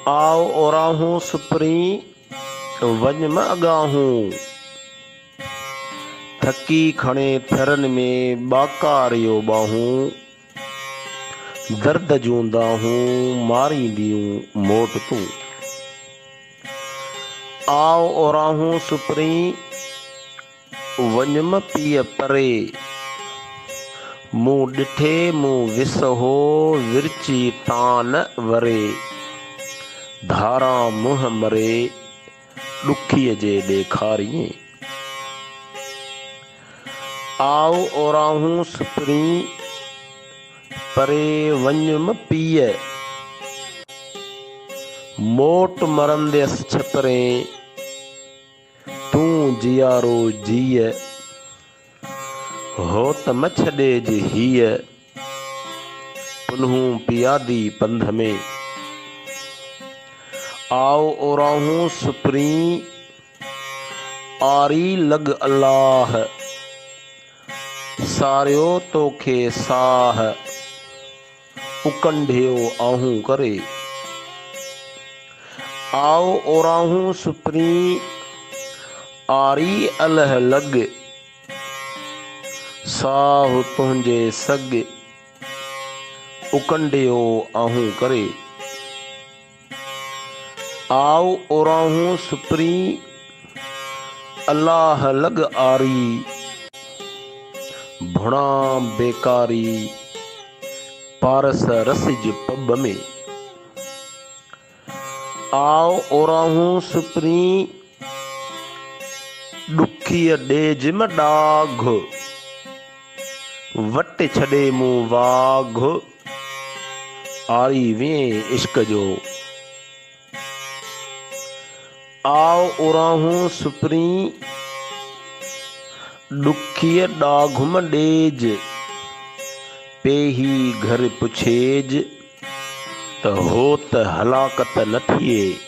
आओ ओराहूं सुपरी वञ म अॻाहूं। थकी खणे थरनि में बाकारियो ॿाहूं। दर्द जूं दाहूं मारींदियूं मोट तूं। आओ ओराहूं सुपरी वञ म पीअ परे। मूं ॾिठे मूं विसहो विरची तान वरे। धारा मुंहुं मरे ॾुखीअ जे ॾेखारियईं। आओ ओराहूं सुपरी परे वञ म पीअ। मोट मरंदयसि छपरे तूं जियारो जीअ। हो त म छॾेज हीअ पुनहूं पियादी पंध में। आओ ओराहूं सुपरी आरी लॻ अलाह। सारियो तोखे साह उकंढियो आहूं करे। आओ ओराहूं सुपरी आरी अलह लॻ। साहु तुंहिंजे सॻ उकंढियो आहूं करे। आओ ओराहूं सुपरी अलाह लॻ आरी। भुणा बेकारी पारस रसिज पब में। आओ ओराहूं सुपरी ॾुखीअ ॾेज म ॾाघ। वट छॾे मूं वाघ आरी विएं इश्क जो। आओ ओराहूं सुपरी ॾुखीअ ॾाघ म ॾेज। पेही घर पुछेज त हो त हलाकत न थिए।